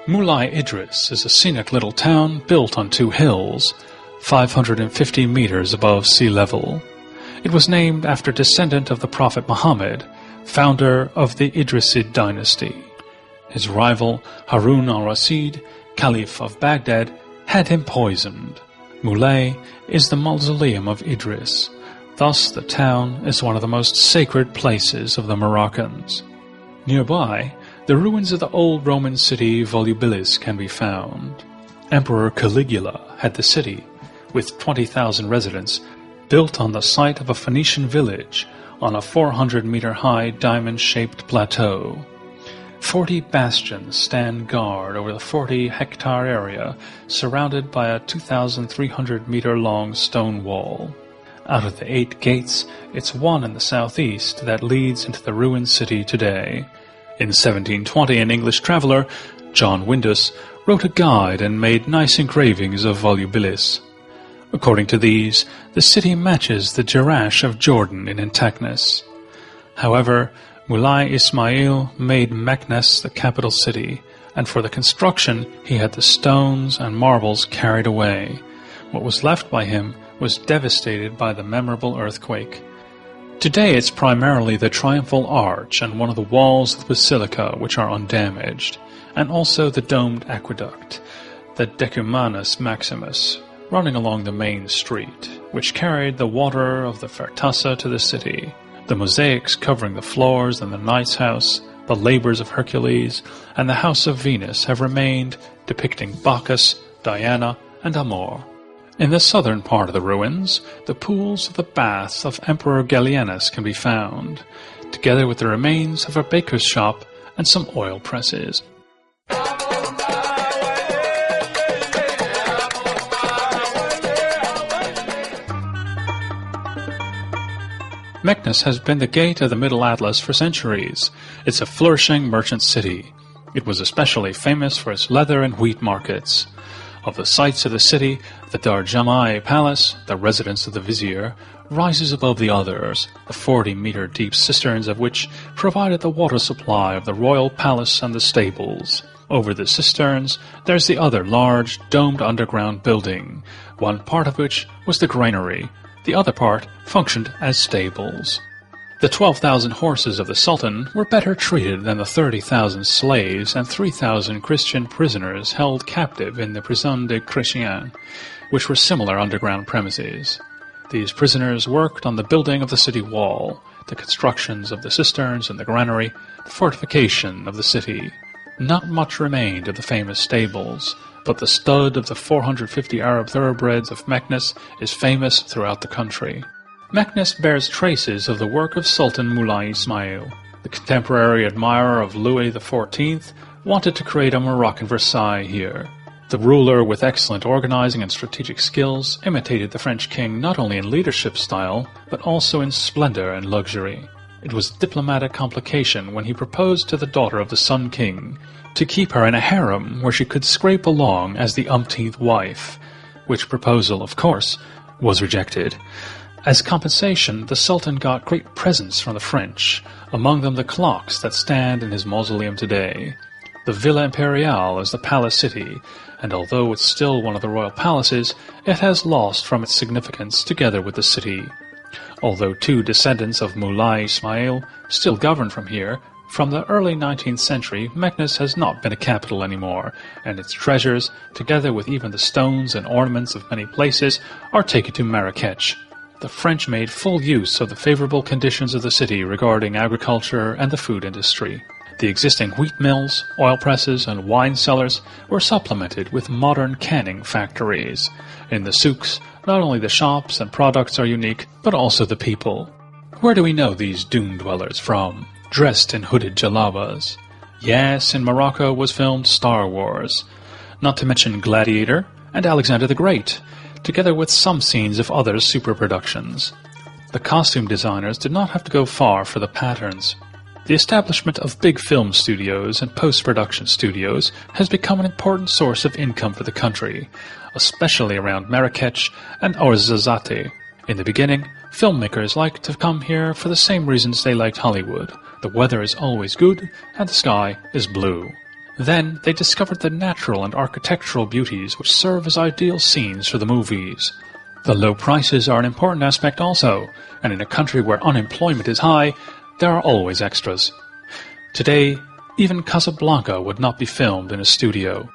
Moulay Idris is a scenic little town built on two hills, 550 meters above sea level. It was named after a descendant of the Prophet Muhammad, founder of the Idrisid dynasty. His rival, Harun al-Rashid, Caliph of Baghdad, had him poisoned. Moulay is the mausoleum of Idris. Thus, the town is one of the most sacred places of the Moroccans. Nearby, the ruins of the old Roman city Volubilis can be found. Emperor Caligula had the city, with 20,000 residents, built on the site of a Phoenician village on a 400-meter-high diamond-shaped plateau. 40 bastions stand guard over the 40-hectare area, surrounded by a 2,300-meter-long stone wall. Out of the 8 gates, it's one in the southeast that leads into the ruined city today. In 1720, an English traveller, John Windus, wrote a guide and made nice engravings of Volubilis. According to these, the city matches the Jerash of Jordan in intactness. However, Moulay Ismail made Meknes the capital city, and for the construction he had the stones and marbles carried away. What was left by him was devastated by the memorable earthquake. Today it's primarily the triumphal arch and one of the walls of the basilica which are undamaged, and also the domed aqueduct, the Decumanus Maximus, running along the main street, which carried the water of the Fertassa to the city. The mosaics covering the floors in the Knight's House, the Labours of Hercules, and the House of Venus have remained, depicting Bacchus, Diana, and Amor. In the southern part of the ruins, the pools of the baths of Emperor Gallienus can be found, together with the remains of a baker's shop and some oil presses. Meknes has been the gate of the Middle Atlas for centuries. It's a flourishing merchant city. It was especially famous for its leather and wheat markets. Of the sites of the city, the Dar Jamai Palace, the residence of the vizier, rises above the others, the 40-meter deep cisterns of which provided the water supply of the royal palace and the stables. Over the cisterns, there's the other large, domed underground building, one part of which was the granary. The other part functioned as stables. The 12,000 horses of the Sultan were better treated than the 30,000 slaves and 3,000 Christian prisoners held captive in the Prison des Chrétiens, which were similar underground premises. These prisoners worked on the building of the city wall, the constructions of the cisterns and the granary, the fortification of the city. Not much remained of the famous stables, but the stud of the 450 Arab thoroughbreds of Meknes is famous throughout the country. Meknes bears traces of the work of Sultan Moulay Ismail. The contemporary admirer of Louis XIV wanted to create a Moroccan Versailles here. The ruler, with excellent organizing and strategic skills, imitated the French king not only in leadership style, but also in splendor and luxury. It was diplomatic complication when he proposed to the daughter of the Sun King to keep her in a harem where she could scrape along as the umpteenth wife, which proposal, of course, was rejected. As compensation, the Sultan got great presents from the French, among them the clocks that stand in his mausoleum today. The Villa Imperiale is the palace city, and although it's still one of the royal palaces, it has lost from its significance together with the city. Although 2 descendants of Moulay Ismail still govern from here, from the early 19th century, Meknes has not been a capital anymore, and its treasures, together with even the stones and ornaments of many places, are taken to Marrakech. The French made full use of the favorable conditions of the city regarding agriculture and the food industry. The existing wheat mills, oil presses, and wine cellars were supplemented with modern canning factories. In the souks, not only the shops and products are unique, but also the people. Where do we know these dune dwellers from? Dressed in hooded jalabas. Yes, in Morocco was filmed Star Wars, not to mention Gladiator and Alexander the Great, together with some scenes of other super productions. The costume designers did not have to go far for the patterns. The establishment of big film studios and post-production studios has become an important source of income for the country, especially around Marrakech and Ouarzazate. In the beginning, filmmakers liked to come here for the same reasons they liked Hollywood. The weather is always good, and the sky is blue. Then they discovered the natural and architectural beauties which serve as ideal scenes for the movies. The low prices are an important aspect also, and in a country where unemployment is high, there are always extras. Today, even Casablanca would not be filmed in a studio.